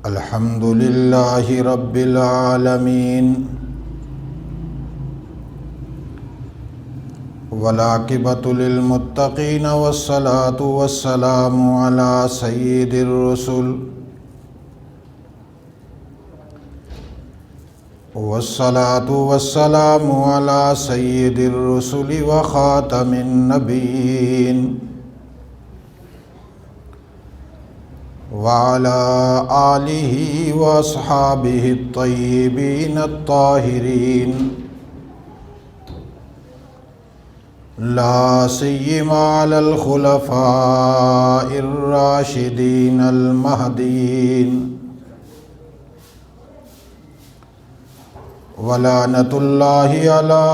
الحمد لله رب العالمين والعاقبة للمتقين والصلاة والسلام على سيد الرسل وخاتم النبيين وعلى آله وأصحابه الطيبين الطاهرين لا سيما على الخلفاء الراشدين المهديين ولعنة الله على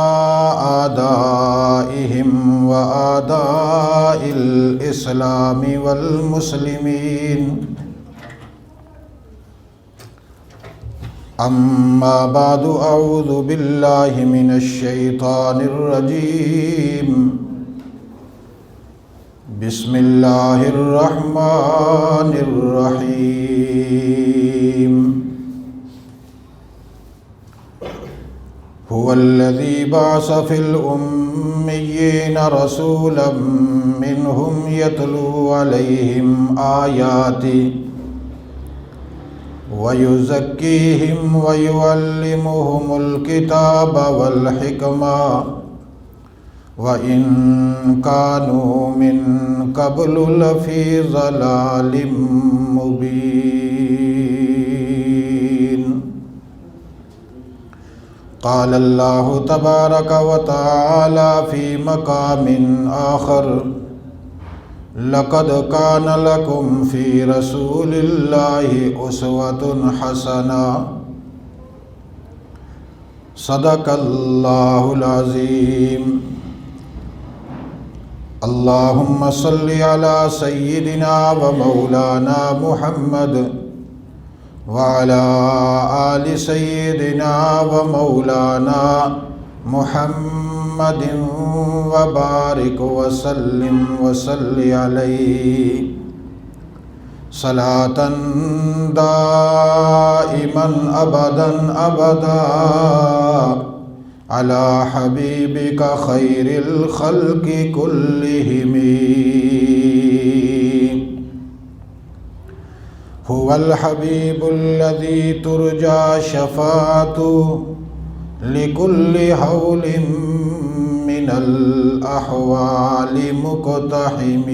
أعدائهم وأعداء الإسلام والمسلمين أما بعد أعوذ بالله من الشيطان الرجيم بسم الله الرحمن الرحيم هو الذي بعث في الأميين رسولا منهم يتلو عليهم آياته ويزكيهم ويعلمهم الكتاب والحكمة وإن كانوا من قبل لفي ضلال مبين. قال الله تبارك وتعالى في مقام آخر: لقد كان لكم في رسول الله أسوة حسنة. صدق الله العظيم. اللهم صل على سيدنا ومولانا محمد وعلى آل سيدنا ومولانا محمد وبارك وسلم وصل عليه صلاة دائما أبدا أبدا على حبيبك خير الخلق كلهم. هو الحبيب الذي ترجى شفاعته لكل حول من الأحوال مقتحم.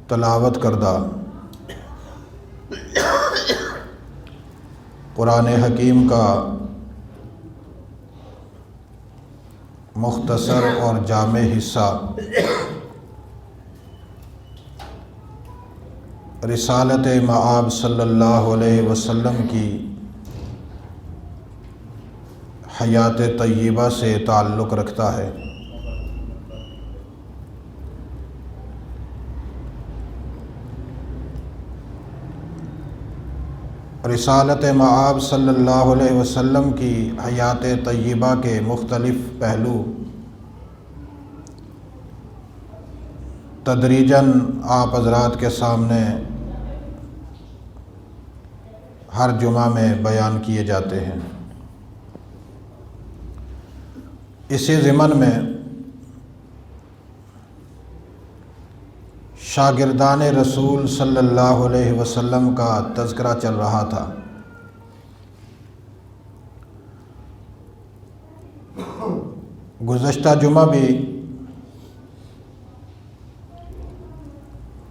تلاوت کردہ قرآن حکیم کا مختصر اور جامع حصہ رسالت مآب صلی اللہ علیہ وسلم کی حیات طیبہ سے تعلق رکھتا ہے۔ رسالت مآب صلی اللہ علیہ وسلم کی حیات طیبہ کے مختلف پہلو تدریجاً آپ حضرات کے سامنے ہر جمعہ میں بیان کیے جاتے ہیں۔ اسی ضمن میں شاگردان رسول صلی اللہ علیہ وسلم کا تذکرہ چل رہا تھا۔ گزشتہ جمعہ بھی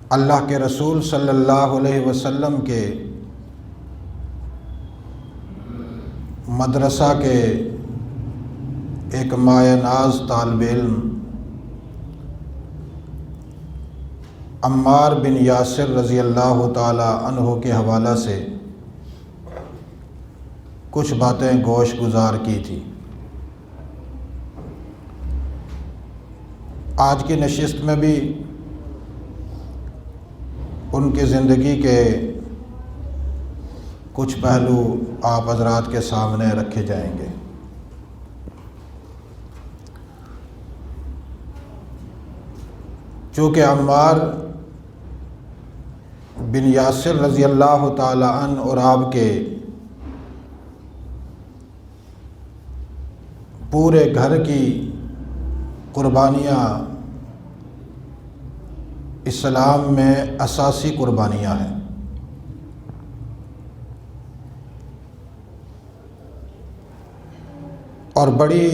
اللہ کے رسول صلی اللہ علیہ وسلم کے مدرسہ کے ایک مایہ ناز طالب علم عمار بن یاسر رضی اللہ تعالی عنہ کے حوالہ سے کچھ باتیں گوش گزار کی تھی۔ آج کی نشست میں بھی ان کی زندگی کے کچھ پہلو آپ حضرات کے سامنے رکھے جائیں گے۔ چونکہ عمار بن یاسر رضی اللہ تعالی عنہ اور آپ کے پورے گھر کی قربانیاں اسلام میں اساسی قربانیاں ہیں، اور بڑی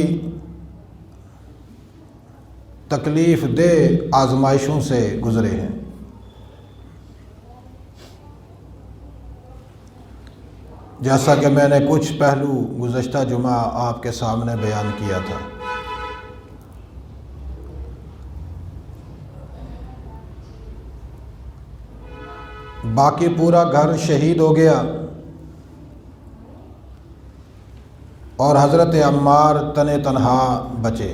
تکلیف دہ آزمائشوں سے گزرے ہیں۔ جیسا کہ میں نے کچھ پہلو گزشتہ جمعہ آپ کے سامنے بیان کیا تھا، باقی پورا گھر شہید ہو گیا اور حضرت عمار تن تنہا بچے۔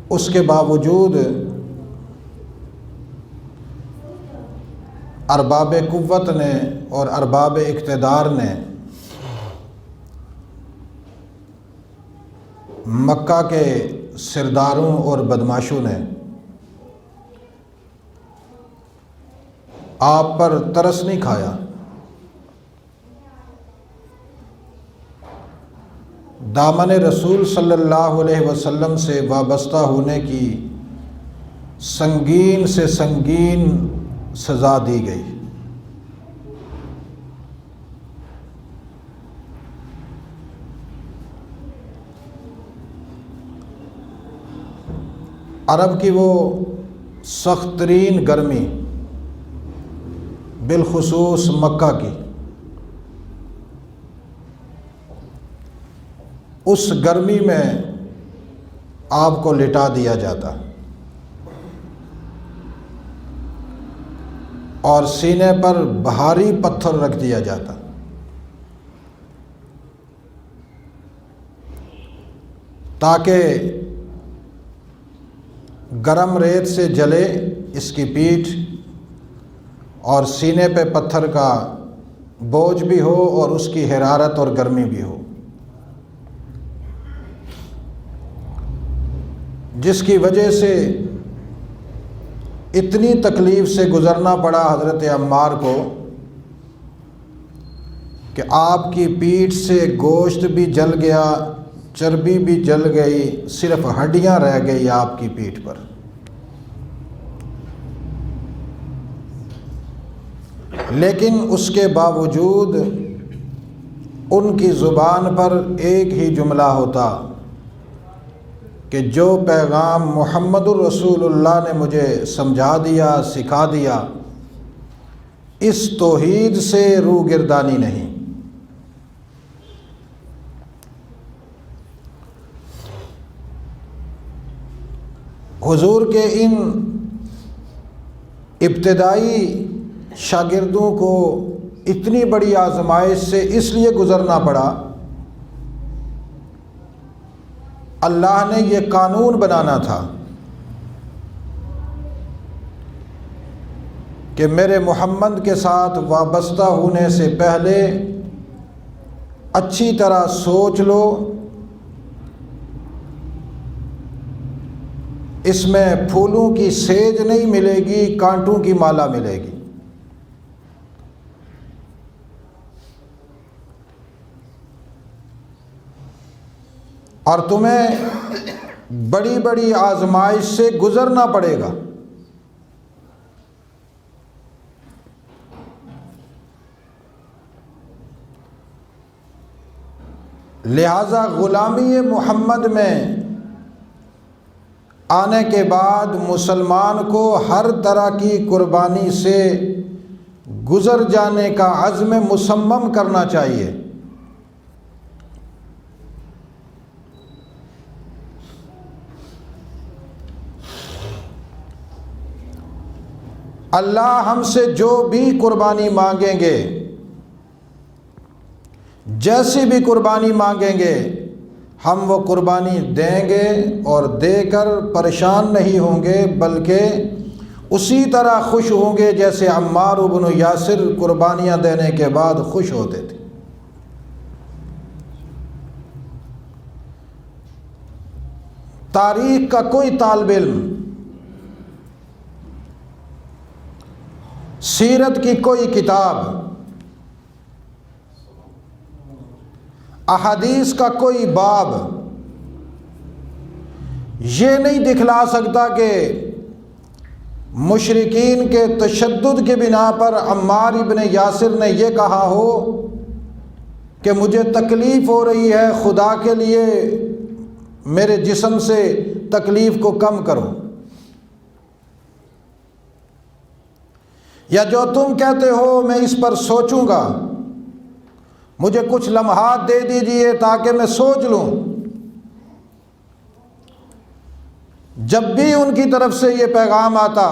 اس کے باوجود ارباب قوت نے اور ارباب اقتدار نے مکہ کے سرداروں اور بدماشوں نے آپ پر ترس نہیں کھایا، دامن رسول صلی اللہ علیہ وسلم سے وابستہ ہونے کی سنگین سے سنگین سزا دی گئی۔ عرب کی وہ سخت ترین گرمی، بالخصوص مکہ کی، اس گرمی میں آپ کو لٹا دیا جاتا اور سینے پر بھاری پتھر رکھ دیا جاتا تاکہ گرم ریت سے جلے اس کی پیٹھ اور سینے پہ پتھر کا بوجھ بھی ہو اور اس کی حرارت اور گرمی بھی ہو، جس کی وجہ سے اتنی تکلیف سے گزرنا پڑا حضرت عمار کو کہ آپ کی پیٹھ سے گوشت بھی جل گیا، چربی بھی جل گئی، صرف ہڈیاں رہ گئی آپ کی پیٹھ پر۔ لیکن اس کے باوجود ان کی زبان پر ایک ہی جملہ ہوتا کہ جو پیغام محمد الرسول اللہ نے مجھے سمجھا دیا، سکھا دیا، اس توحید سے روگردانی نہیں۔ حضور کے ان ابتدائی شاگردوں کو اتنی بڑی آزمائش سے اس لیے گزرنا پڑا، اللہ نے یہ قانون بنانا تھا کہ میرے محمد کے ساتھ وابستہ ہونے سے پہلے اچھی طرح سوچ لو، اس میں پھولوں کی سیج نہیں ملے گی، کانٹوں کی مالا ملے گی۔ اور تمہیں بڑی بڑی آزمائش سے گزرنا پڑے گا۔ لہذا غلامی محمد میں آنے کے بعد مسلمان کو ہر طرح کی قربانی سے گزر جانے کا عزم مصمم کرنا چاہیے۔ اللہ ہم سے جو بھی قربانی مانگیں گے، جیسی بھی قربانی مانگیں گے، ہم وہ قربانی دیں گے اور دے کر پریشان نہیں ہوں گے، بلکہ اسی طرح خوش ہوں گے جیسے عمار بن یاسر قربانیاں دینے کے بعد خوش ہوتے تھے۔ تاریخ کا کوئی طالب علم، سیرت کی کوئی کتاب، احادیث کا کوئی باب یہ نہیں دکھلا سکتا کہ مشرکین کے تشدد کی بنا پر عمار ابن یاسر نے یہ کہا ہو کہ مجھے تکلیف ہو رہی ہے، خدا کے لیے میرے جسم سے تکلیف کو کم کرو، یا جو تم کہتے ہو میں اس پر سوچوں گا، مجھے کچھ لمحات دے دیجئے تاکہ میں سوچ لوں۔ جب بھی ان کی طرف سے یہ پیغام آتا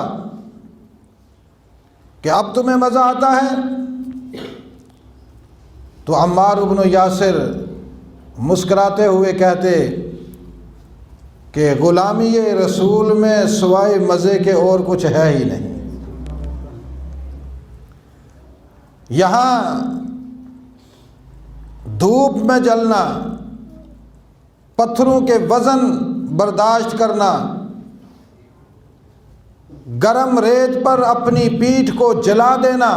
کہ اب تمہیں مزہ آتا ہے، تو عمار بن یاسر مسکراتے ہوئے کہتے کہ غلامی رسول میں سوائے مزے کے اور کچھ ہے ہی نہیں۔ یہاں دھوپ میں جلنا، پتھروں کے وزن برداشت کرنا، گرم ریت پر اپنی پیٹھ کو جلا دینا،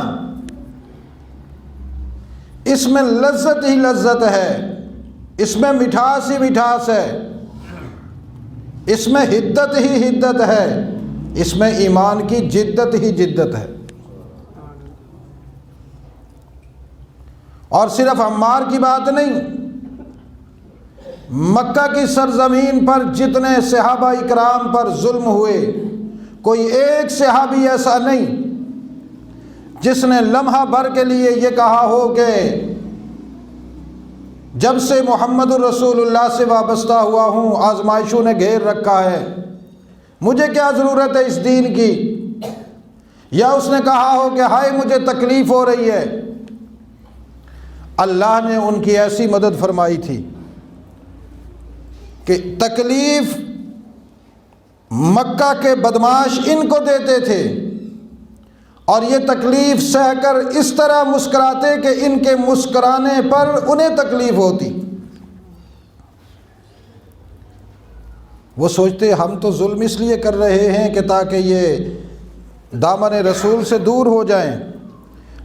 اس میں لذت ہی لذت ہے، اس میں مٹھاس ہی مٹھاس ہے، اس میں حدت ہی حدت ہے، اس میں ایمان کی جدت ہی جدت ہے۔ اور صرف عمار کی بات نہیں، مکہ کی سرزمین پر جتنے صحابہ اکرام پر ظلم ہوئے، کوئی ایک صحابی ایسا نہیں جس نے لمحہ بھر کے لیے یہ کہا ہو کہ جب سے محمد الرسول اللہ سے وابستہ ہوا ہوں آزمائشوں نے گھیر رکھا ہے، مجھے کیا ضرورت ہے اس دین کی، یا اس نے کہا ہو کہ ہائے مجھے تکلیف ہو رہی ہے۔ اللہ نے ان کی ایسی مدد فرمائی تھی کہ تکلیف مکہ کے بدماش ان کو دیتے تھے، اور یہ تکلیف سہ کر اس طرح مسکراتے کہ ان کے مسکرانے پر انہیں تکلیف ہوتی۔ وہ سوچتے ہم تو ظلم اس لیے کر رہے ہیں کہ تاکہ یہ دامن رسول سے دور ہو جائیں،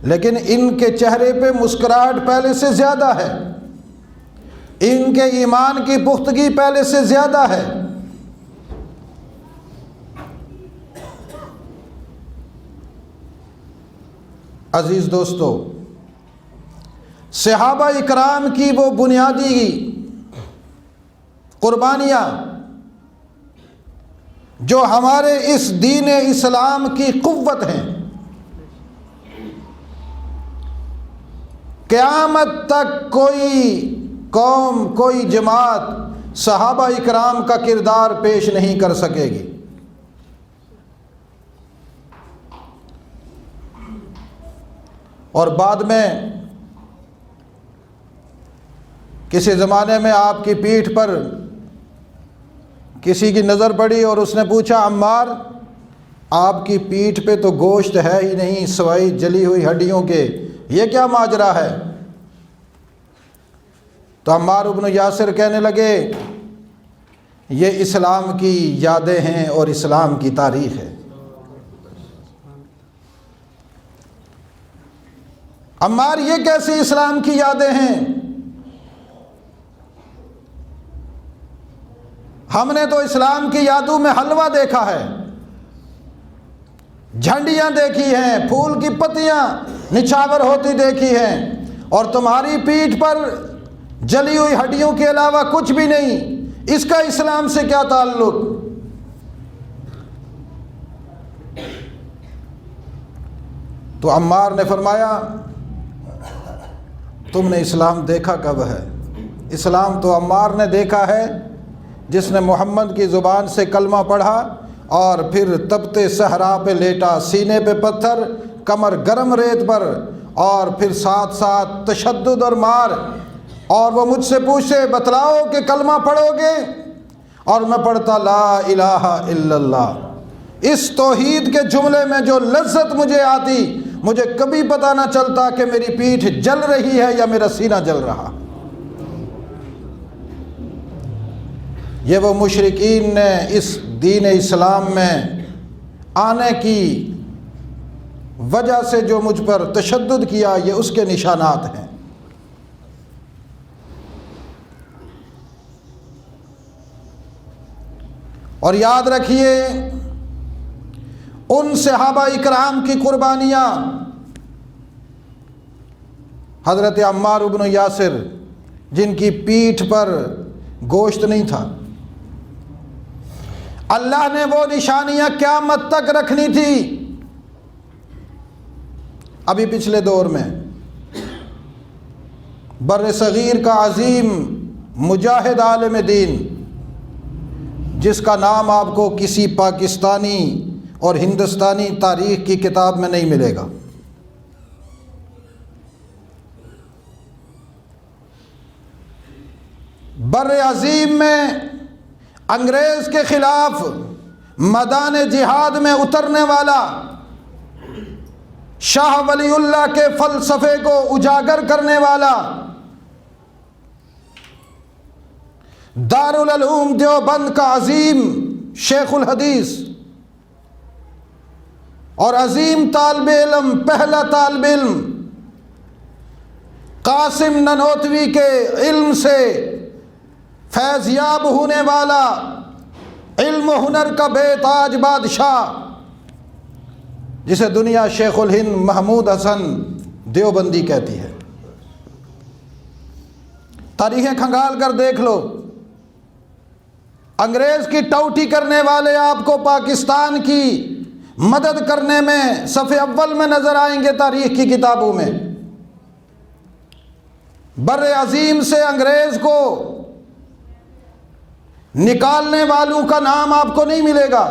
لیکن ان کے چہرے پہ مسکراہٹ پہلے سے زیادہ ہے، ان کے ایمان کی پختگی پہلے سے زیادہ ہے۔ عزیز دوستو، صحابہ اکرام کی وہ بنیادی قربانیاں جو ہمارے اس دین اسلام کی قوت ہیں، قیامت تک کوئی قوم، کوئی جماعت صحابہ اکرام کا کردار پیش نہیں کر سکے گی۔ اور بعد میں کسی زمانے میں آپ کی پیٹھ پر کسی کی نظر پڑی اور اس نے پوچھا عمار آپ کی پیٹھ پہ تو گوشت ہے ہی نہیں سوائے جلی ہوئی ہڈیوں کے، یہ کیا ماجرا ہے؟ تو عمار بن یاسر کہنے لگے یہ اسلام کی یادیں ہیں اور اسلام کی تاریخ ہے۔ عمار یہ کیسی اسلام کی یادیں ہیں؟ ہم نے تو اسلام کی یادوں میں حلوہ دیکھا ہے، جھنڈیاں دیکھی ہیں، پھول کی پتیاں نچھاور ہوتی دیکھی ہیں، اور تمہاری پیٹھ پر جلی ہوئی ہڈیوں کے علاوہ کچھ بھی نہیں، اس کا اسلام سے کیا تعلق؟ تو عمار نے فرمایا تم نے اسلام دیکھا کب ہے؟ اسلام تو عمار نے دیکھا ہے جس نے محمد کی زبان سے کلمہ پڑھا اور پھر تپتے صحرا پہ لیٹا، سینے پہ پتھر، کمر گرم ریت پر، اور پھر ساتھ ساتھ تشدد اور مار، اور وہ مجھ سے پوچھے بتلاؤ کہ کلمہ پڑھو گے، اور میں پڑھتا لا الہ الا اللہ۔ اس توحید کے جملے میں جو لذت مجھے آتی، مجھے کبھی پتہ نہ چلتا کہ میری پیٹھ جل رہی ہے یا میرا سینہ جل رہا۔ یہ وہ مشرکین نے اس دین اسلام میں آنے کی وجہ سے جو مجھ پر تشدد کیا، یہ اس کے نشانات ہیں۔ اور یاد رکھیے ان صحابہ اکرام کی قربانیاں، حضرت عمار بن یاسر جن کی پیٹھ پر گوشت نہیں تھا، اللہ نے وہ نشانیاں قیامت تک رکھنی تھی۔ ابھی پچھلے دور میں بر صغیر کا عظیم مجاہد عالم دین، جس کا نام آپ کو کسی پاکستانی اور ہندوستانی تاریخ کی کتاب میں نہیں ملے گا، بر عظیم میں انگریز کے خلاف میدان جہاد میں اترنے والا، شاہ ولی اللہ کے فلسفے کو اجاگر کرنے والا، دارالعلوم دیوبند کا عظیم شیخ الحدیث اور عظیم طالب علم، پہلا طالب علم، قاسم ننوتوی کے علم سے فیض یاب ہونے والا، علم و ہنر کا بے تاج بادشاہ، جسے دنیا شیخ الہند محمود حسن دیوبندی کہتی ہے۔ تاریخیں کھنگال کر دیکھ لو، انگریز کی ٹوٹی کرنے والے آپ کو پاکستان کی مدد کرنے میں صف اول میں نظر آئیں گے تاریخ کی کتابوں میں۔ بر عظیم سے انگریز کو نکالنے والوں کا نام آپ کو نہیں ملے گا۔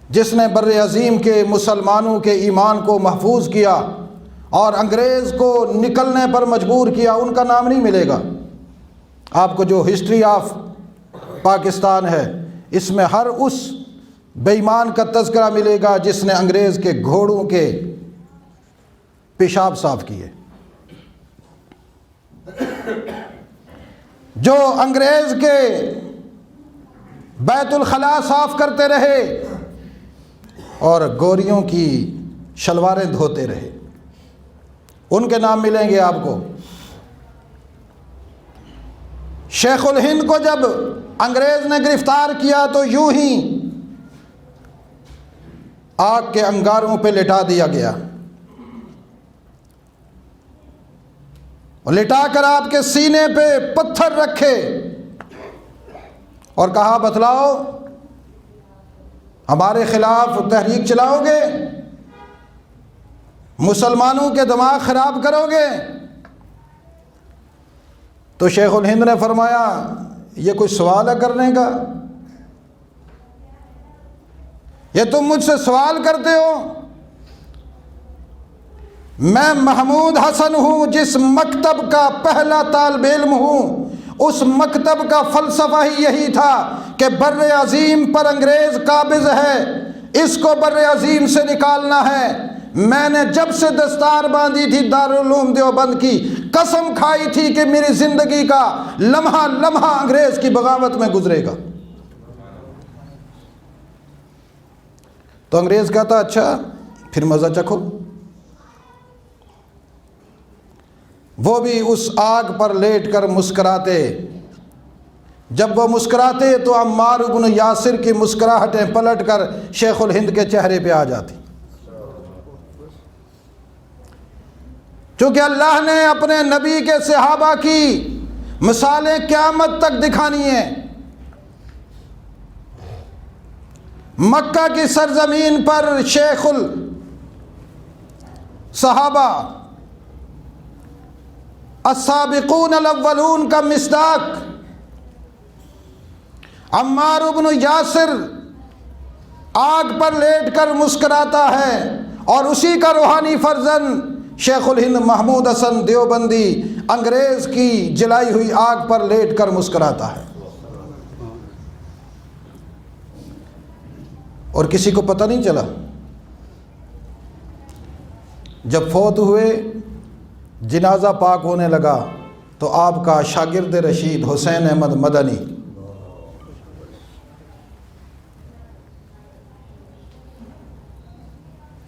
جس نے بر عظیم کے مسلمانوں کے ایمان کو محفوظ کیا اور انگریز کو نکلنے پر مجبور کیا، ان کا نام نہیں ملے گا۔ آپ کو جو ہسٹری آف پاکستان ہے، اس میں ہر اس بے ایمان کا تذکرہ ملے گا جس نے انگریز کے گھوڑوں کے پیشاب صاف کیے، جو انگریز کے بیت الخلاء صاف کرتے رہے اور گوریوں کی شلواریں دھوتے رہے، ان کے نام ملیں گے آپ کو۔ شیخ الہند کو جب انگریز نے گرفتار کیا تو یوں ہی آگ کے انگاروں پہ لٹا دیا گیا، اور لٹا کر آپ کے سینے پہ پتھر رکھے اور کہا بتلاؤ ہمارے خلاف تحریک چلاؤ گے، مسلمانوں کے دماغ خراب کرو گے؟ تو شیخ الہند نے فرمایا یہ کوئی سوال ہے کرنے کا؟ یہ تم مجھ سے سوال کرتے ہو؟ میں محمود حسن ہوں، جس مکتب کا پہلا طالب علم ہوں۔ اس مکتب کا فلسفہ ہی یہی تھا کہ بر عظیم پر انگریز قابض ہے، اس کو بر عظیم سے نکالنا ہے۔ میں نے جب سے دستار باندھی تھی دارالعلوم دیوبند کی، قسم کھائی تھی کہ میری زندگی کا لمحہ لمحہ انگریز کی بغاوت میں گزرے گا۔ تو انگریز کہتا اچھا پھر مزہ چکھو۔ وہ بھی اس آگ پر لیٹ کر مسکراتے۔ جب وہ مسکراتے تو عمار بن یاسر کی مسکراہٹیں پلٹ کر شیخ الہند کے چہرے پہ آ جاتی۔ چونکہ اللہ نے اپنے نبی کے صحابہ کی مثالیں قیامت تک دکھانی ہیں۔ مکہ کی سرزمین پر شیخ الصحابہ السابقون الاولون کا مصداق عمار بن یاسر آگ پر لیٹ کر مسکراتا ہے، اور اسی کا روحانی فرزند شیخ الہند محمود حسن دیوبندی انگریز کی جلائی ہوئی آگ پر لیٹ کر مسکراتا ہے، اور کسی کو پتہ نہیں چلا۔ جب فوت ہوئے، جنازہ پاک ہونے لگا، تو آپ کا شاگرد رشید حسین احمد مدنی،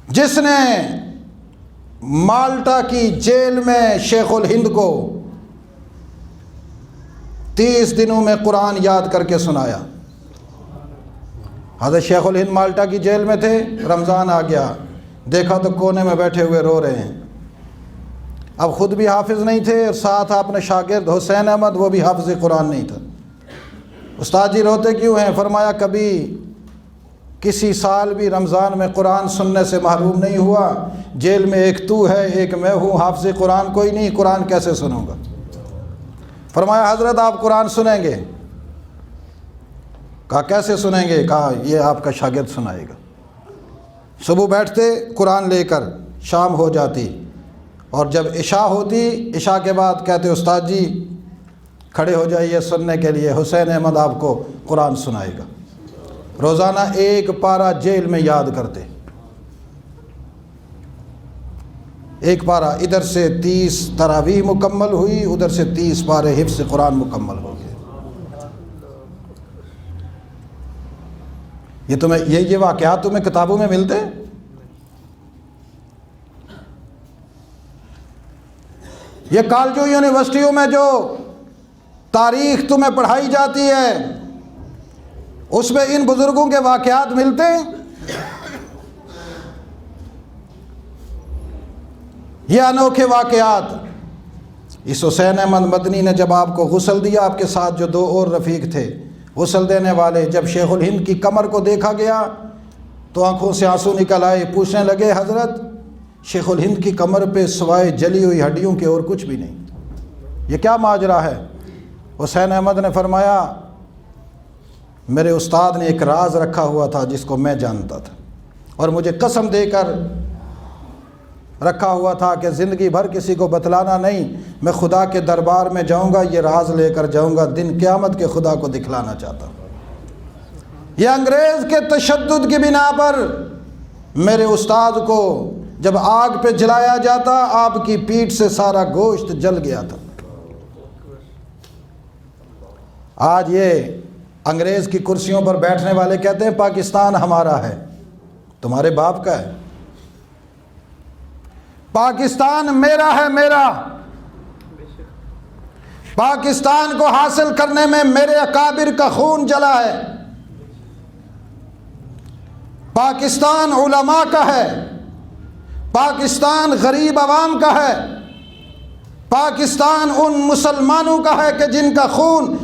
جس نے مالٹا کی جیل میں شیخ الہند کو 30 دنوں میں قرآن یاد کر کے سنایا۔ حضرت شیخ الہند مالٹا کی جیل میں تھے، رمضان آ گیا، دیکھا تو کونے میں بیٹھے ہوئے رو رہے ہیں۔ اب خود بھی حافظ نہیں تھے اور ساتھ اپنے شاگرد حسین احمد، وہ بھی حافظ قرآن نہیں تھا۔ استاد جی روتے کیوں ہیں؟ فرمایا کبھی کسی سال بھی رمضان میں قرآن سننے سے محروم نہیں ہوا، جیل میں ایک تو ہے ایک میں ہوں، حافظ قرآن کوئی نہیں، قرآن کیسے سنوں گا؟ فرمایا حضرت آپ قرآن سنیں گے؟ کہا کیسے سنیں گے؟ کہا یہ آپ کا شاگرد سنائے گا۔ صبح بیٹھتے قرآن لے کر، شام ہو جاتی اور جب عشاء ہوتی، عشاء کے بعد کہتے استاد جی کھڑے ہو جائیے سننے کے لیے، حسین احمد آپ کو قرآن سنائے گا۔ روزانہ ایک پارہ جیل میں یاد کرتے، ایک پارہ، ادھر سے 30 تراویح مکمل ہوئی، ادھر سے 30 پارے حفظ قرآن مکمل ہو گئے۔ یہ واقعات تمہیں کتابوں میں ملتے؟ یہ کالجوں یونیورسٹیوں میں جو تاریخ تمہیں پڑھائی جاتی ہے اس میں ان بزرگوں کے واقعات ملتے ہیں؟ یہ انوکھے واقعات۔ اس حسین احمد مدنی نے جب آپ کو غسل دیا، آپ کے ساتھ جو 2 اور رفیق تھے غسل دینے والے، جب شیخ الہند کی کمر کو دیکھا گیا تو آنکھوں سے آنسو نکل آئے، پوچھنے لگے حضرت شیخ الہند کی کمر پہ سوائے جلی ہوئی ہڈیوں کے اور کچھ بھی نہیں، یہ کیا ماجرا ہے؟ حسین احمد نے فرمایا میرے استاد نے ایک راز رکھا ہوا تھا جس کو میں جانتا تھا، اور مجھے قسم دے کر رکھا ہوا تھا کہ زندگی بھر کسی کو بتلانا نہیں، میں خدا کے دربار میں جاؤں گا، یہ راز لے کر جاؤں گا، دن قیامت کے خدا کو دکھلانا چاہتا ہوں۔ یہ انگریز کے تشدد کی بنا پر میرے استاد کو جب آگ پہ جلایا جاتا، آپ کی پیٹھ سے سارا گوشت جل گیا تھا۔ آج یہ انگریز کی کرسیوں پر بیٹھنے والے کہتے ہیں پاکستان ہمارا ہے، تمہارے باپ کا ہے۔ پاکستان میرا ہے، میرا۔ پاکستان کو حاصل کرنے میں میرے اکابر کا خون جلا ہے۔ پاکستان علماء کا ہے، پاکستان غریب عوام کا ہے، پاکستان ان مسلمانوں کا ہے کہ جن کا خون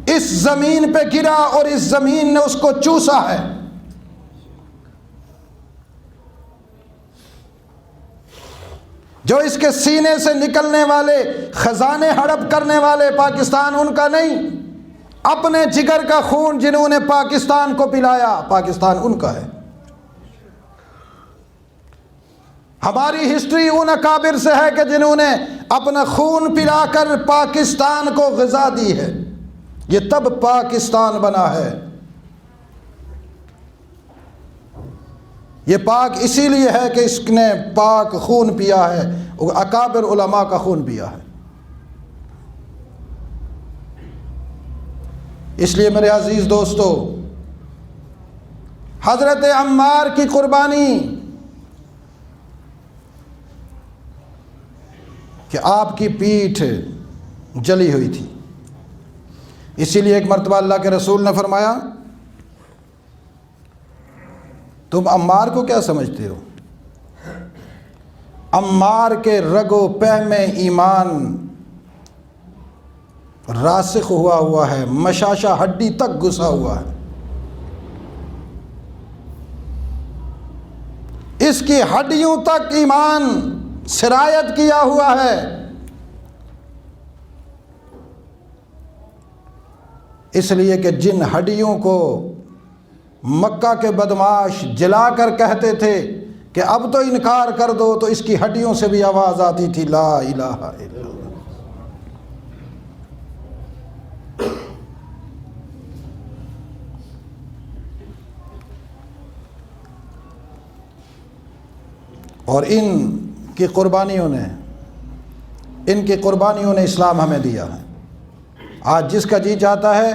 اس زمین پہ گرا اور اس زمین نے اس کو چوسا ہے۔ جو اس کے سینے سے نکلنے والے خزانے ہڑپ کرنے والے، پاکستان ان کا نہیں، اپنے جگر کا خون جنہوں نے پاکستان کو پلایا، پاکستان ان کا ہے۔ ہماری ہسٹری ان اکابر سے ہے کہ جنہوں نے اپنا خون پلا کر پاکستان کو غذا دی ہے، یہ تب پاکستان بنا ہے۔ یہ پاک اسی لیے ہے کہ اس نے پاک خون پیا ہے، اکابر علماء کا خون پیا ہے۔ اس لیے میرے عزیز دوستو، حضرت عمار کی قربانی کہ آپ کی پیٹھ جلی ہوئی تھی، اسی لیے ایک مرتبہ اللہ کے رسول نے فرمایا تم عمار کو کیا سمجھتے ہو؟ عمار کے رگ و پہ میں ایمان راسخ ہوا ہے، مشاشہ ہڈی تک گھسا ہوا ہے، اس کی ہڈیوں تک ایمان سرایت کیا ہوا ہے۔ اس لیے کہ جن ہڈیوں کو مکہ کے بدماش جلا کر کہتے تھے کہ اب تو انکار کر دو، تو اس کی ہڈیوں سے بھی آواز آتی تھی لا الہ الا اللہ۔ اور ان کی قربانیوں نے ان کی قربانیوں نے اسلام ہمیں دیا ہے۔ آج جس کا جی چاہتا ہے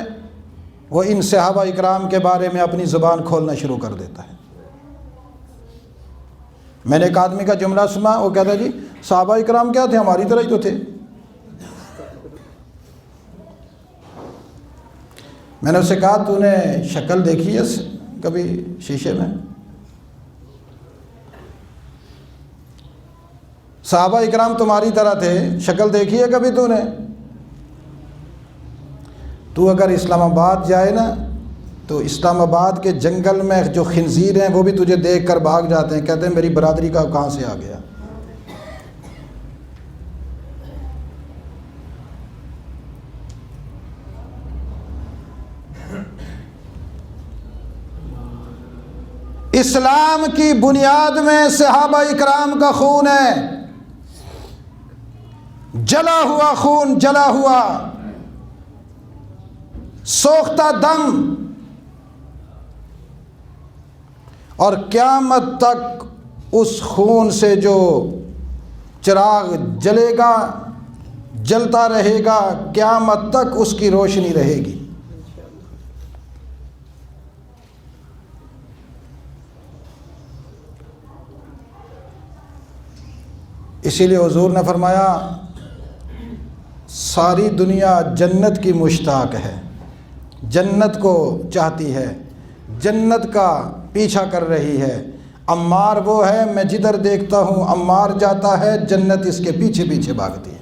وہ ان صحابہ اکرام کے بارے میں اپنی زبان کھولنا شروع کر دیتا ہے۔ میں نے ایک آدمی کا جملہ سنا، وہ کہتا ہے جی صحابہ اکرام کیا تھے، ہماری طرح ہی تو تھے۔ میں نے اسے کہا تو نے شکل دیکھی ہے کبھی شیشے میں؟ صحابہ اکرام تمہاری طرح تھے، شکل دیکھی ہے کبھی تو نے؟ تو اگر اسلام آباد جائے نا تو اسلام آباد کے جنگل میں جو خنزیر ہیں وہ بھی تجھے دیکھ کر بھاگ جاتے ہیں، کہتے ہیں میری برادری کا کہاں سے آ گیا۔ اسلام کی بنیاد میں صحابہ اکرام کا خون ہے، جلا ہوا خون، جلا ہوا سوختہ دم، اور قیامت تک اس خون سے جو چراغ جلے گا، جلتا رہے گا، قیامت تک اس کی روشنی رہے گی۔ اسی لیے حضور نے فرمایا ساری دنیا جنت کی مشتاق ہے، جنت کو چاہتی ہے، جنت کا پیچھا کر رہی ہے۔ عمار وہ ہے، میں جدھر دیکھتا ہوں عمار جاتا ہے، جنت اس کے پیچھے پیچھے بھاگتی ہے۔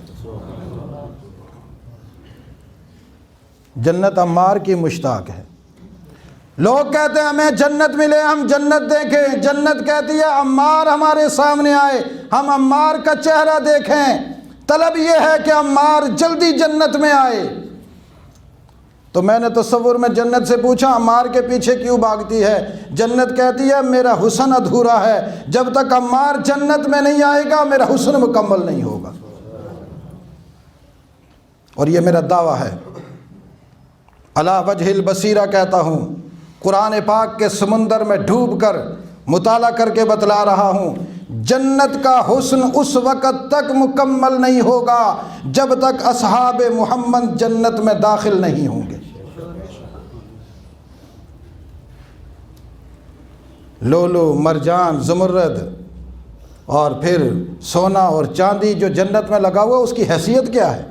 جنت عمار کی مشتاق ہے۔ لوگ کہتے ہیں ہمیں جنت ملے، ہم جنت دیکھیں، جنت کہتی ہے عمار ہمارے سامنے آئے، ہم عمار کا چہرہ دیکھیں۔ طلب یہ ہے کہ عمار جلدی جنت میں آئے۔ تو میں نے تصور میں جنت سے پوچھا عمار کے پیچھے کیوں بھاگتی ہے؟ جنت کہتی ہے میرا حسن ادھورا ہے، جب تک عمار جنت میں نہیں آئے گا میرا حسن مکمل نہیں ہوگا۔ اور یہ میرا دعویٰ ہے، علی وجہ البصیرہ کہتا ہوں، قرآن پاک کے سمندر میں ڈوب کر مطالعہ کر کے بتلا رہا ہوں، جنت کا حسن اس وقت تک مکمل نہیں ہوگا جب تک اصحاب محمد جنت میں داخل نہیں ہوں گے۔ لولو، مرجان، زمرد اور پھر سونا اور چاندی جو جنت میں لگا ہوا اس کی حیثیت کیا ہے؟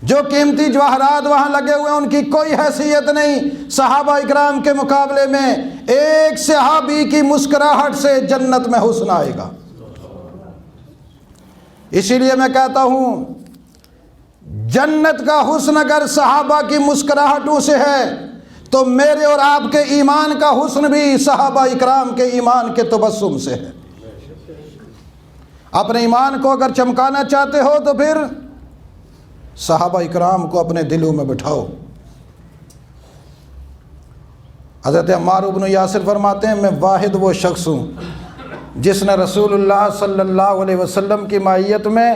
جو قیمتی جواہرات وہاں لگے ہوئے ہیں ان کی کوئی حیثیت نہیں صحابہ اکرام کے مقابلے میں۔ ایک صحابی کی مسکراہٹ سے جنت میں حسن آئے گا۔ اسی لیے میں کہتا ہوں جنت کا حسن اگر صحابہ کی مسکراہٹوں سے ہے تو میرے اور آپ کے ایمان کا حسن بھی صحابہ اکرام کے ایمان کے تبسم سے ہے۔ اپنے ایمان کو اگر چمکانا چاہتے ہو تو پھر صحابہ اکرام کو اپنے دلوں میں بٹھاؤ۔ حضرت عمار بن یاسر فرماتے ہیں میں واحد وہ شخص ہوں جس نے رسول اللہ صلی اللہ علیہ وسلم کی معیت میں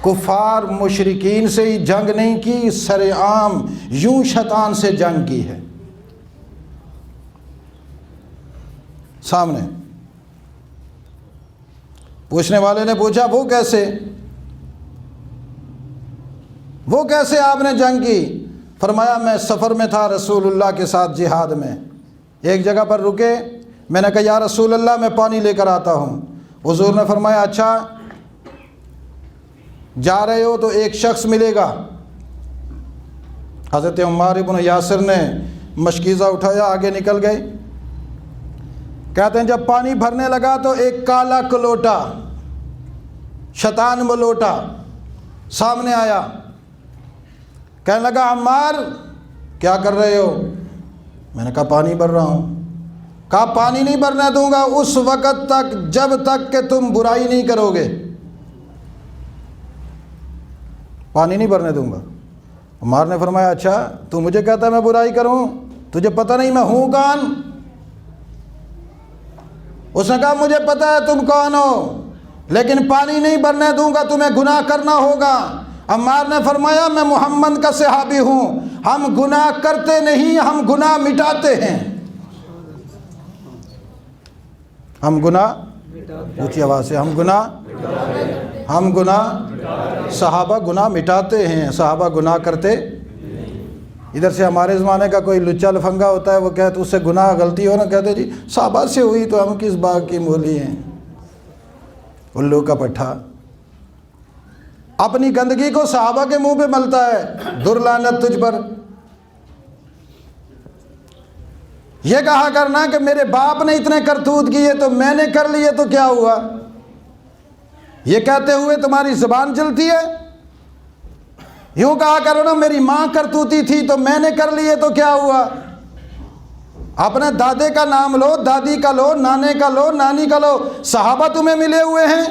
کفار مشرکین سے ہی جنگ نہیں کی، سر عام یوں شیطان سے جنگ کی ہے۔ سامنے پوچھنے والے نے پوچھا وہ کیسے آپ نے جنگ کی؟ فرمایا میں سفر میں تھا رسول اللہ کے ساتھ جہاد میں، ایک جگہ پر رکے، میں نے کہا یا رسول اللہ میں پانی لے کر آتا ہوں۔ حضور نے فرمایا اچھا جا رہے ہو تو ایک شخص ملے گا۔ حضرت عمار بن یاسر نے مشکیزہ اٹھایا، آگے نکل گئے۔ کہتے ہیں جب پانی بھرنے لگا تو ایک کالا کلوٹا، شیطان ملوٹا سامنے آیا، کہنے لگا عمار کیا کر رہے ہو؟ میں نے کہا پانی بھر رہا ہوں۔ کہا پانی نہیں بھرنے دوں گا اس وقت تک جب تک کہ تم برائی نہیں کرو گے، پانی نہیں بھرنے دوں گا۔ عمار نے فرمایا اچھا تو مجھے کہتا ہے میں برائی کروں، تجھے پتہ نہیں میں ہوں کون؟ اس نے کہا مجھے پتہ ہے تم کون ہو لیکن پانی نہیں بھرنے دوں گا، تمہیں گناہ کرنا ہوگا۔ عمار نے فرمایا میں محمد کا صحابی ہوں، ہم گناہ کرتے نہیں، ہم گناہ مٹاتے ہیں۔ ہم گناہ، اونچی آواز سے، ہم گناہ ہم گناہ، صحابہ گناہ مٹاتے ہیں، صحابہ گناہ کرتے۔ ادھر سے ہمارے زمانے کا کوئی لچا لفنگا ہوتا ہے، وہ کہتے اس سے گناہ غلطی ہو نا، کہتے جی صحابہ سے ہوئی تو ہم کس باغ کی مولی ہیں، الو کا پٹھا۔ اپنی گندگی کو صحابہ کے منہ پہ ملتا ہے، در لعنت تجھ پر۔ یہ کہا کرنا کہ میرے باپ نے اتنے کرتوت کیے تو میں نے کر لیے تو کیا ہوا، یہ کہتے ہوئے تمہاری زبان چلتی ہے؟ یوں کہا کرو نا میری ماں کرتوتی تھی تو میں نے کر لیے تو کیا ہوا۔ اپنے دادے کا نام لو، دادی کا لو، نانے کا لو، نانی کا لو، صحابہ تمہیں ملے ہوئے ہیں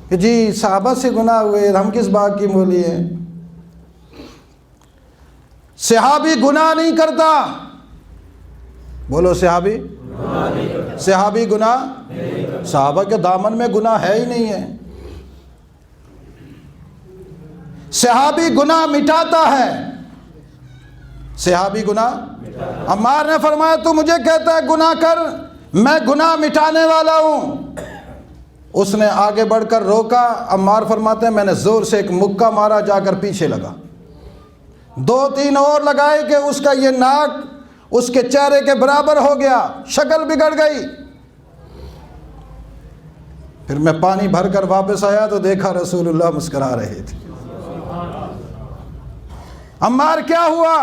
کہ جی صحابہ سے گناہ ہوئے، ہم کس باغ کی مولی ہیں۔ صحابی گناہ نہیں کرتا، بولو صحابی، صحابی گناہ، صحابہ کے دامن میں گناہ ہے ہی نہیں ہے۔ صحابی گناہ مٹاتا ہے، صحابی گناہ۔ عمار نے فرمایا تو مجھے کہتا ہے گناہ کر، میں گناہ مٹانے والا ہوں۔ اس نے آگے بڑھ کر روکا۔ عمار فرماتے ہیں میں نے زور سے ایک مکہ مارا، جا کر پیچھے لگا، 2-3 اور لگائے کہ اس کا یہ ناک اس کے چہرے کے برابر ہو گیا، شکل بگڑ گئی۔ پھر میں پانی بھر کر واپس آیا تو دیکھا رسول اللہ مسکرا رہے تھے۔ عمار کیا ہوا؟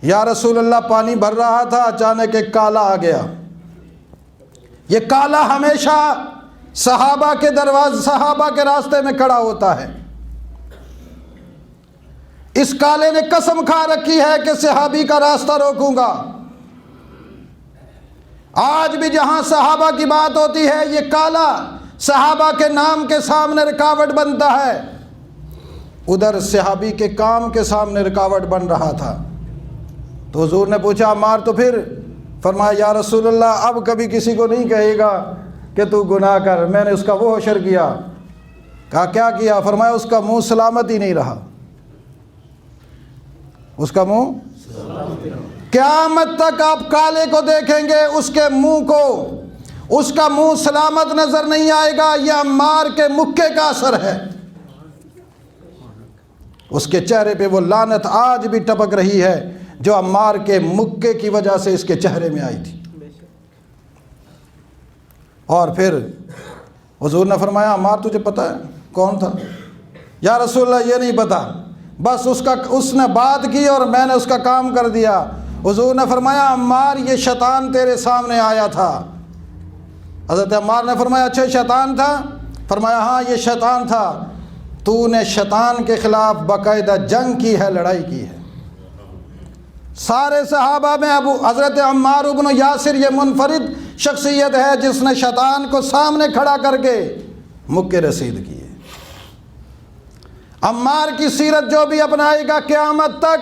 یا رسول اللہ پانی بھر رہا تھا، اچانک ایک کالا آ گیا۔ یہ کالا ہمیشہ صحابہ کے دروازے، صحابہ کے راستے میں کھڑا ہوتا ہے۔ اس کالے نے قسم کھا رکھی ہے کہ صحابی کا راستہ روکوں گا۔ آج بھی جہاں صحابہ کی بات ہوتی ہے یہ کالا صحابہ کے نام کے سامنے رکاوٹ بنتا ہے، ادھر صحابی کے کام کے سامنے رکاوٹ بن رہا تھا۔ تو حضور نے پوچھا عمار تو پھر؟ فرمایا یا رسول اللہ اب کبھی کسی کو نہیں کہے گا کہ تو گناہ کر۔ میں نے اس کا وہ حشر کیا۔ کہا کیا کیا؟ فرمایا اس کا منہ سلامت ہی نہیں رہا، اس کا منہ، قیامت تک آپ کالے کو دیکھیں گے اس کے منہ کو، اس کا منہ سلامت نظر نہیں آئے گا۔ یہ عمار کے مکے کا اثر ہے، اس کے چہرے پہ وہ لعنت آج بھی ٹپک رہی ہے جو عمار کے مکے کی وجہ سے اس کے چہرے میں آئی تھی۔ اور پھر حضور نے فرمایا عمار تجھے پتہ ہے کون تھا؟ یا رسول اللہ یہ نہیں پتا، بس اس نے بات کی اور میں نے اس کا کام کر دیا۔ حضور نے فرمایا عمار یہ شیطان تیرے سامنے آیا تھا۔ حضرت عمار نے فرمایا اچھا شیطان تھا؟ فرمایا ہاں یہ شیطان تھا۔ تو نے شیطان کے خلاف باقاعدہ جنگ کی ہے، لڑائی کی ہے۔ سارے صحابہ میں حضرت عمار بن یاسر یہ منفرد شخصیت ہے جس نے شیطان کو سامنے کھڑا کر کے مکے رسید کیے۔ عمار کی سیرت جو بھی اپنائے گا قیامت تک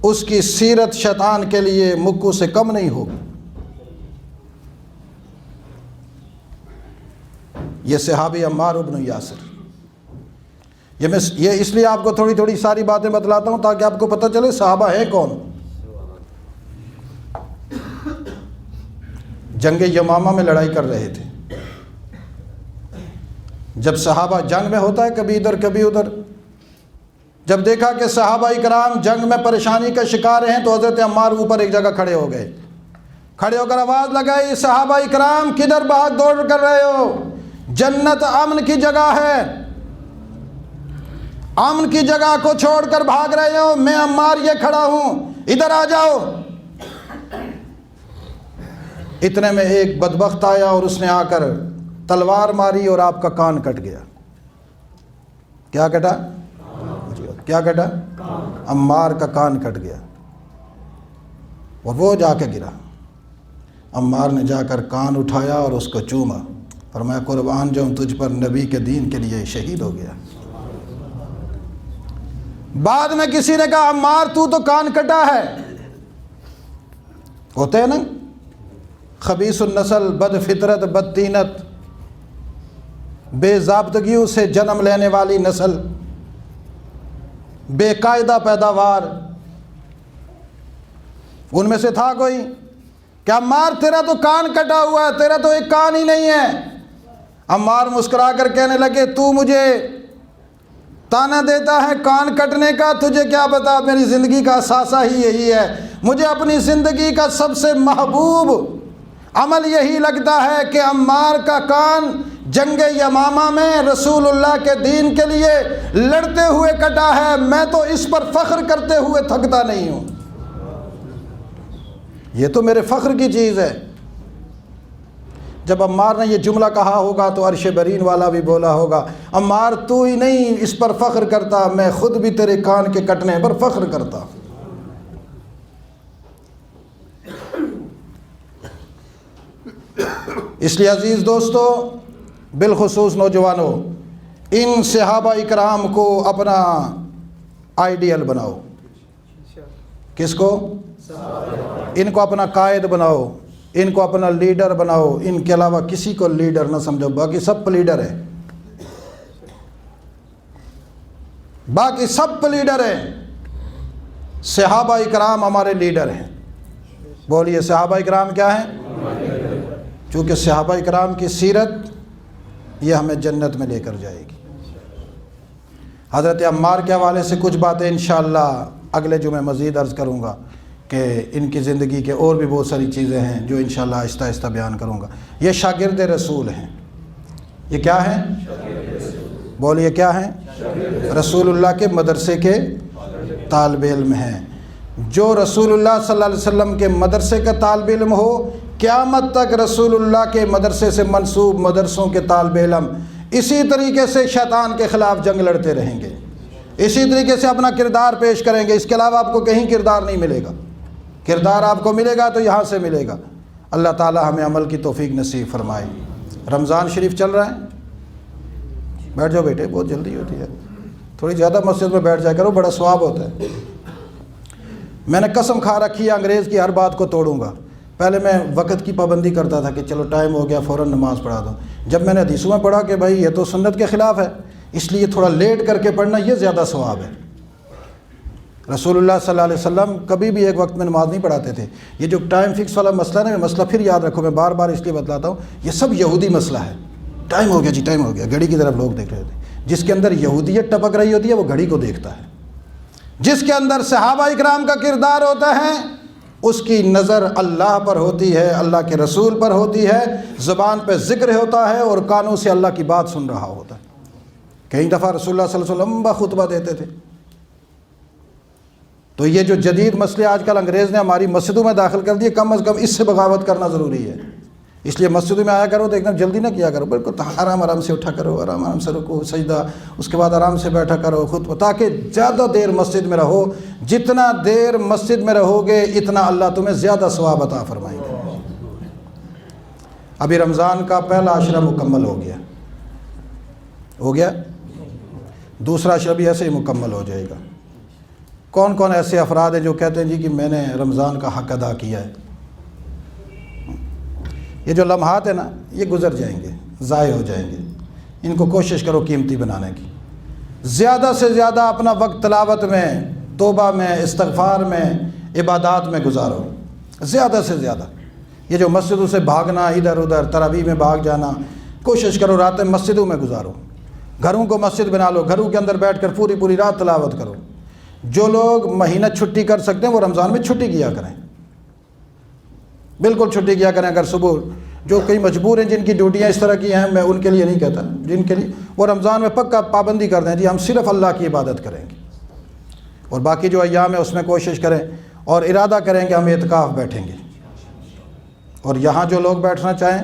اس کی سیرت شیطان کے لیے مکوں سے کم نہیں ہوگی۔ یہ صحابی عمار بن یاسر، یہ اس لیے آپ کو تھوڑی تھوڑی ساری باتیں بتلاتا ہوں تاکہ آپ کو پتہ چلے صحابہ ہیں کون۔ جنگ یمامہ میں لڑائی کر رہے تھے۔ جب صحابہ جنگ میں ہوتا ہے کبھی ادھر کبھی ادھر، جب دیکھا کہ صحابہ اکرام جنگ میں پریشانی کا شکار ہیں تو حضرت عمار اوپر ایک جگہ کھڑے ہو گئے، کھڑے ہو کر آواز لگائی صحابہ اکرام کدھر بھاگ دوڑ کر رہے ہو؟ جنت امن کی جگہ ہے، امن کی جگہ کو چھوڑ کر بھاگ رہے ہو؟ میں عمار یہ کھڑا ہوں، ادھر آ جاؤ۔ اتنے میں ایک بدبخت آیا اور اس نے آ کر تلوار ماری اور آپ کا کان کٹ گیا۔ کیا کٹا؟ کیا کٹا؟ عمار کا کان کٹ گیا اور وہ جا کے گرا۔ عمار نے جا کر کان اٹھایا اور اس کو چوما، فرمایا قربان جاؤں تجھ پر، نبی کے دین کے لیے شہید ہو گیا۔ بعد میں کسی نے کہا عمار تو کان کٹا ہے، ہوتے ہیں نا خبیث النسل، بد فطرت، بد تینت، بے ضابطگیوں سے جنم لینے والی نسل، بے قاعدہ پیداوار، ان میں سے تھا کوئی؟ کہ عمار تیرا تو کان کٹا ہوا ہے، تیرا تو ایک کان ہی نہیں ہے۔ عمار مسکرا کر کہنے لگے تو مجھے تانا دیتا ہے کان کٹنے کا، تجھے کیا پتا میری زندگی کا اثاثہ ہی یہی ہے، مجھے اپنی زندگی کا سب سے محبوب عمل یہی لگتا ہے کہ عمار کا کان جنگ یمامہ میں رسول اللہ کے دین کے لیے لڑتے ہوئے کٹا ہے، میں تو اس پر فخر کرتے ہوئے تھکتا نہیں ہوں، یہ تو میرے فخر کی چیز ہے۔ جب عمار نے یہ جملہ کہا ہوگا تو عرش برین والا بھی بولا ہوگا عمار تو ہی نہیں اس پر فخر کرتا، میں خود بھی تیرے کان کے کٹنے پر فخر کرتا۔ اس لیے عزیز دوستو، بالخصوص نوجوانوں، ان صحابہ اکرام کو اپنا آئیڈیل بناؤ۔ کس کو؟ ان کو اپنا قائد بناؤ، ان کو اپنا لیڈر بناؤ، ان کے علاوہ کسی کو لیڈر نہ سمجھو، باقی سب پلیڈر ہیں، باقی سب پلیڈر ہیں، صحابہ اکرام ہمارے لیڈر ہیں۔ بولیے صحابہ اکرام کیا ہیں؟ چونکہ صحابہ اکرام کی سیرت یہ ہمیں جنت میں لے کر جائے گی۔ حضرت عمار کے حوالے سے کچھ باتیں انشاءاللہ اگلے جمعے مزید عرض کروں گا کہ ان کی زندگی کے اور بھی بہت ساری چیزیں ہیں جو انشاءاللہ آہستہ آہستہ بیان کروں گا۔ یہ شاگرد رسول ہیں۔ یہ کیا ہیں؟ بولیے کیا ہیں؟ رسول اللہ کے مدرسے کے طالب علم ہیں۔ جو رسول اللہ صلی اللہ علیہ وسلم کے مدرسے کا طالب علم ہو، قیامت تک رسول اللہ کے مدرسے سے منسوب مدرسوں کے طالب علم اسی طریقے سے شیطان کے خلاف جنگ لڑتے رہیں گے، اسی طریقے سے اپنا کردار پیش کریں گے۔ اس کے علاوہ آپ کو کہیں کردار نہیں ملے گا، کردار آپ کو ملے گا تو یہاں سے ملے گا۔ اللہ تعالی ہمیں عمل کی توفیق نصیب فرمائے۔ رمضان شریف چل رہا ہے، بیٹھ جاؤ بیٹے، بہت جلدی ہوتی ہے، تھوڑی زیادہ مسجد میں بیٹھ جایا کرو، بڑا ثواب ہوتا ہے۔ میں نے قسم کھا رکھی ہے انگریز کی ہر بات کو توڑوں گا۔ پہلے میں وقت کی پابندی کرتا تھا کہ چلو ٹائم ہو گیا فوراً نماز پڑھا دو، جب میں نے حدیثوں میں پڑھا کہ بھائی یہ تو سنت کے خلاف ہے، اس لیے تھوڑا لیٹ کر کے پڑھنا یہ زیادہ ثواب ہے۔ رسول اللہ صلی اللہ علیہ وسلم کبھی بھی ایک وقت میں نماز نہیں پڑھاتے تھے۔ یہ جو ٹائم فکس والا مسئلہ ہے نا، مسئلہ پھر یاد رکھو، میں بار بار اس لیے بتلاتا ہوں، یہ سب یہودی مسئلہ ہے۔ ٹائم ہو گیا جی، ٹائم ہو گیا، گھڑی کی طرف لوگ دیکھ رہے ہوتے ہیں۔ جس کے اندر یہودیت ٹپک رہی ہوتی ہے وہ گھڑی کو دیکھتا ہے، جس کے اندر صحابہ اکرام کا کردار ہوتا ہے اس کی نظر اللہ پر ہوتی ہے، اللہ کے رسول پر ہوتی ہے، زبان پہ ذکر ہوتا ہے اور کانوں سے اللہ کی بات سن رہا ہوتا ہے۔ کئی دفعہ رسول اللہ صلی اللہ علیہ وسلم لمبا خطبہ دیتے تھے۔ تو یہ جو جدید مسئلے آج کل انگریز نے ہماری مسجدوں میں داخل کر دیے، کم از کم اس سے بغاوت کرنا ضروری ہے۔ اس لیے مسجدوں میں آیا کرو تو ایک دم جلدی نہ کیا کرو، بالکل آرام آرام سے اٹھا کرو، آرام آرام سے رکو سجدہ، اس کے بعد آرام سے بیٹھا کرو خود، تاکہ زیادہ دیر مسجد میں رہو۔ جتنا دیر مسجد میں رہو گے اتنا اللہ تمہیں زیادہ ثواب عطا فرمائیں گے۔ ابھی رمضان کا پہلا عشرہ مکمل ہو گیا، دوسرا عشرہ بھی ایسے ہی مکمل ہو جائے گا۔ کون کون ایسے افراد ہیں جو کہتے ہیں جی کہ میں نے رمضان کا حق ادا کیا ہے؟ یہ جو لمحات ہیں نا یہ گزر جائیں گے، ضائع ہو جائیں گے، ان کو کوشش کرو قیمتی بنانے کی۔ زیادہ سے زیادہ اپنا وقت تلاوت میں، توبہ میں، استغفار میں، عبادات میں گزارو، زیادہ سے زیادہ۔ یہ جو مسجدوں سے بھاگنا، ادھر ادھر تراویح میں بھاگ جانا، کوشش کرو راتیں مسجدوں میں گزارو، گھروں کو مسجد بنا لو، گھروں کے اندر بیٹھ کر پوری پوری رات تلاوت کرو۔ جو لوگ مہینہ چھٹی کر سکتے ہیں وہ رمضان میں چھٹی کیا کریں، بالکل چھٹی کیا کریں۔ اگر صبح جو کئی مجبور ہیں، جن کی ڈیوٹیاں اس طرح کی ہیں، میں ان کے لیے نہیں کہتا، جن کے لیے وہ رمضان میں پکا پابندی کر دیں جی ہم صرف اللہ کی عبادت کریں گے، اور باقی جو ایام ہے اس میں کوشش کریں اور ارادہ کریں کہ ہم اعتکاف بیٹھیں گے۔ اور یہاں جو لوگ بیٹھنا چاہیں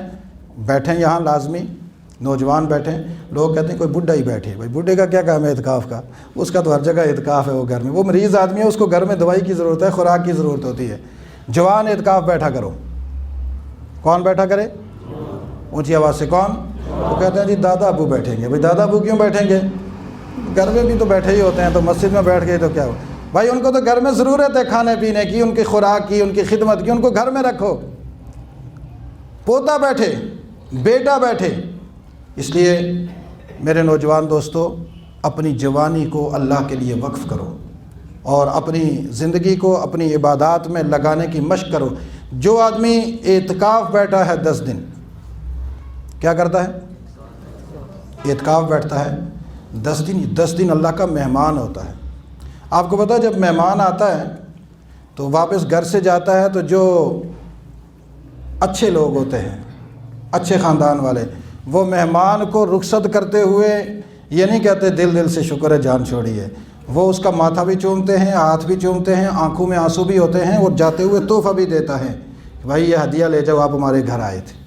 بیٹھیں، یہاں لازمی نوجوان بیٹھیں۔ لوگ کہتے ہیں کوئی بڈھا ہی بیٹھے، بھائی بڈھے کا کیا کام ہے اعتکاف کا؟ اس کا تو ہر جگہ اعتکاف ہے، وہ گھر میں، وہ مریض آدمی ہے، اس کو گھر میں دوائی کی ضرورت ہے، خوراک کی ضرورت ہوتی ہے۔ جوان اعتکاف بیٹھا کرو۔ کون بیٹھا کرے؟ اونچی آواز سے کون؟ وہ کہتے ہیں جی دادا ابو بیٹھیں گے۔ بھائی دادا ابو کیوں بیٹھیں گے؟ گھر میں بھی تو بیٹھے ہی ہوتے ہیں، تو مسجد میں بیٹھ گئے تو کیا ہو بھائی؟ ان کو تو گھر میں ضرورت ہے کھانے پینے کی، ان کی خوراک کی، ان کی خدمت کی، ان کو گھر میں رکھو۔ پوتا بیٹھے، بیٹا بیٹھے۔ اس لیے میرے نوجوان دوستو، اپنی جوانی کو اللہ کے لیے وقف کرو اور اپنی زندگی کو اپنی عبادات میں لگانے کی مشق کرو، جو آدمی اعتکاف بیٹھا ہے 10 دن، کیا کرتا ہے؟ اعتکاف بیٹھتا ہے 10 دن اللہ کا مہمان ہوتا ہے۔ آپ کو پتہ ہے جب مہمان آتا ہے تو واپس گھر سے جاتا ہے تو جو اچھے لوگ ہوتے ہیں، اچھے خاندان والے، وہ مہمان کو رخصت کرتے ہوئے یہ نہیں کہتے دل سے شکر ہے جان چھوڑی ہے، وہ اس کا ماتھا بھی چومتے ہیں، ہاتھ بھی چومتے ہیں، آنکھوں میں آنسو بھی ہوتے ہیں، اور جاتے ہوئے تحفہ بھی دیتا ہے، بھائی یہ ہدیہ لے جاؤ، آپ ہمارے گھر آئے تھے۔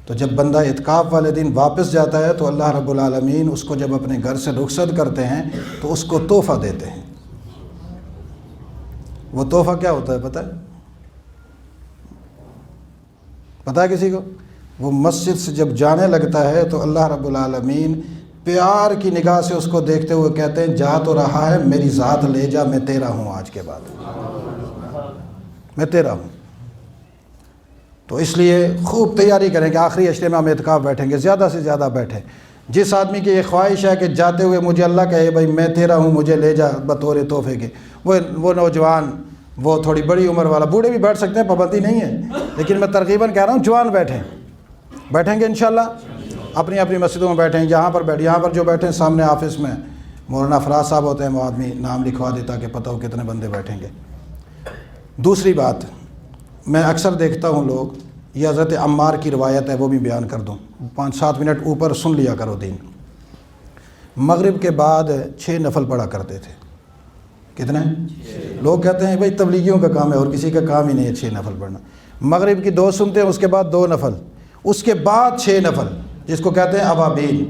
تو جب بندہ اعتکاف والے دن واپس جاتا ہے تو اللہ رب العالمین اس کو جب اپنے گھر سے رخصت کرتے ہیں تو اس کو تحفہ دیتے ہیں۔ وہ تحفہ کیا ہوتا ہے پتہ ہے؟ پتہ ہے کسی کو؟ وہ مسجد سے جب جانے لگتا ہے تو اللہ رب العالمین پیار کی نگاہ سے اس کو دیکھتے ہوئے کہتے ہیں جا تو رہا ہے، میری ذات لے جا، میں تیرا ہوں، آج کے بعد میں تیرا ہوں۔ تو اس لیے خوب تیاری کریں کہ آخری عشرے میں ہم اعتکاف بیٹھیں گے، زیادہ سے زیادہ بیٹھیں۔ جس آدمی کی یہ خواہش ہے کہ جاتے ہوئے مجھے اللہ کہے بھائی میں تیرا ہوں، مجھے لے جا بطور تحفے کے، وہ نوجوان، وہ تھوڑی بڑی عمر والا، بوڑھے بھی بیٹھ سکتے ہیں، پابندی نہیں ہے، لیکن میں ترغیباً کہہ رہا ہوں جوان بیٹھیں گے انشاءاللہ، اپنی اپنی مسجدوں میں بیٹھیں، یہاں پر جو بیٹھیں سامنے آفس میں مولانا فراز صاحب ہوتے ہیں، وہ آدمی نام لکھوا دیتا کہ پتہ ہو کتنے بندے بیٹھیں گے۔ دوسری بات، میں اکثر دیکھتا ہوں لوگ، یہ حضرت عمار کی روایت ہے وہ بھی بیان کر دوں، 5-7 منٹ اوپر سن لیا کرو دین۔ مغرب کے بعد 6 نفل پڑھا کرتے تھے۔ کتنے؟ لوگ کہتے ہیں بھائی تبلیغیوں کا کام ہے، اور کسی کا کام ہی نہیں ہے 6 نفل پڑھنا۔ مغرب کی 2 سنتے ہیں، اس کے بعد 2 نفل، اس کے بعد 6 نفل، جس کو کہتے ہیں اوابین۔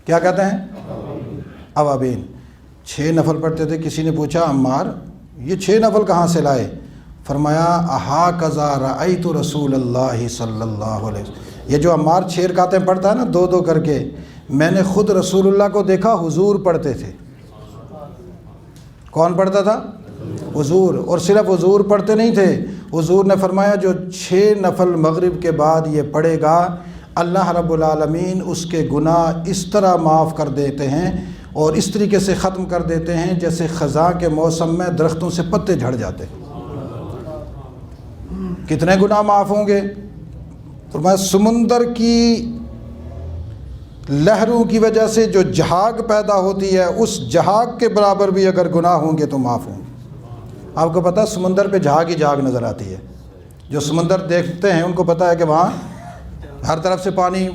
کیا کہتے ہیں؟ اوابین۔ 6 نفل پڑھتے تھے۔ کسی نے پوچھا عمار یہ 6 نفل کہاں سے لائے؟ فرمایا احاکذا رأیت رسول اللہ صلی اللہ علیہ وسلم۔ یہ جو عمار 6 رکعتیں پڑھتا ہے نا 2 کر کے، میں نے خود رسول اللہ کو دیکھا، حضور پڑھتے تھے۔ کون پڑھتا تھا؟ حضور۔ اور صرف حضور پڑھتے نہیں تھے، حضور نے فرمایا جو 6 نفل مغرب کے بعد یہ پڑھے گا، اللہ رب العالمین اس کے گناہ اس طرح معاف کر دیتے ہیں اور اس طریقے سے ختم کر دیتے ہیں جیسے خزاں کے موسم میں درختوں سے پتے جھڑ جاتے ہیں۔ کتنے گناہ معاف ہوں گے؟ فرمایا سمندر کی لہروں کی وجہ سے جو جہاگ پیدا ہوتی ہے، اس جہاگ کے برابر بھی اگر گناہ ہوں گے تو معاف ہوں گے۔ آپ کو پتہ سمندر پہ جہاگ ہی جہاگ نظر آتی ہے، جو سمندر دیکھتے ہیں ان کو پتہ ہے کہ وہاں ہر طرف سے پانی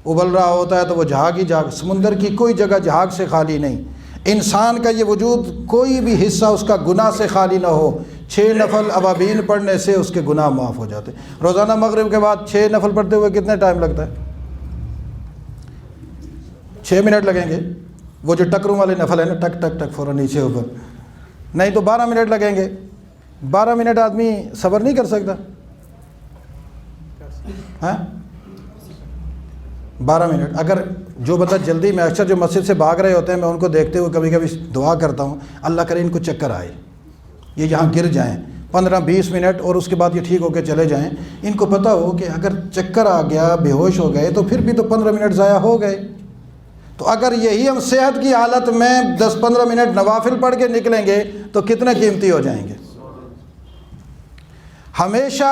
ابل رہا ہوتا ہے، تو وہ جہاگ ہی جہاگ، سمندر کی کوئی جگہ جہاگ سے خالی نہیں۔ انسان کا یہ وجود کوئی بھی حصہ اس کا گناہ سے خالی نہ ہو، 6 نفل اوابین پڑھنے سے اس کے گناہ معاف ہو جاتے ہیں۔ روزانہ مغرب کے بعد 6 نفل پڑھتے ہوئے کتنے ٹائم لگتا ہے؟ 6 منٹ لگیں گے۔ وہ جو ٹکروں والے نفل ہے نا، ٹک ٹک ٹک فوراً نیچے اوپر، نہیں تو 12 منٹ لگیں گے۔ 12 منٹ آدمی صبر نہیں کر سکتا؟ ہاں 12 منٹ۔ اگر جو بندہ جلدی، میں اکثر جو مسجد سے بھاگ رہے ہوتے ہیں میں ان کو دیکھتے ہوئے کبھی کبھی دعا کرتا ہوں، اللہ کرے ان کو چکر آئے، یہ یہاں گر جائیں 15-20 منٹ اور اس کے بعد یہ ٹھیک ہو کے چلے جائیں۔ ان کو پتہ ہو کہ اگر چکر آ گیا، بے ہوش ہو گئے، تو پھر بھی تو 15 منٹ ضائع ہو گئے۔ تو اگر یہی ہم صحت کی حالت میں 10-15 منٹ نوافل پڑھ کے نکلیں گے تو کتنے قیمتی ہو جائیں گے۔ ہمیشہ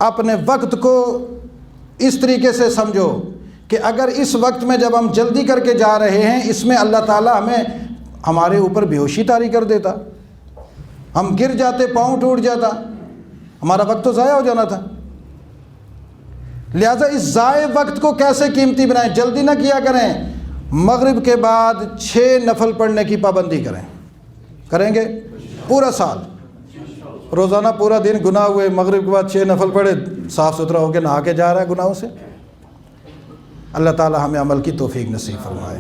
اپنے وقت کو اس طریقے سے سمجھو کہ اگر اس وقت میں جب ہم جلدی کر کے جا رہے ہیں، اس میں اللہ تعالیٰ ہمارے اوپر بے ہوشی طاری کر دیتا، ہم گر جاتے، پاؤں ٹوٹ جاتا، ہمارا وقت تو ضائع ہو جانا تھا۔ لہٰذا اس ضائع وقت کو کیسے قیمتی بنائیں؟ جلدی نہ کیا کریں، مغرب کے بعد 6 نفل پڑھنے کی پابندی کریں گے پورا سال، روزانہ پورا دن گناہ ہوئے، مغرب کے بعد 6 نفل پڑھے، صاف ستھرا ہو کے نہا کے جا رہا ہے گناہوں سے۔ اللہ تعالی ہمیں عمل کی توفیق نصیب فرمائے۔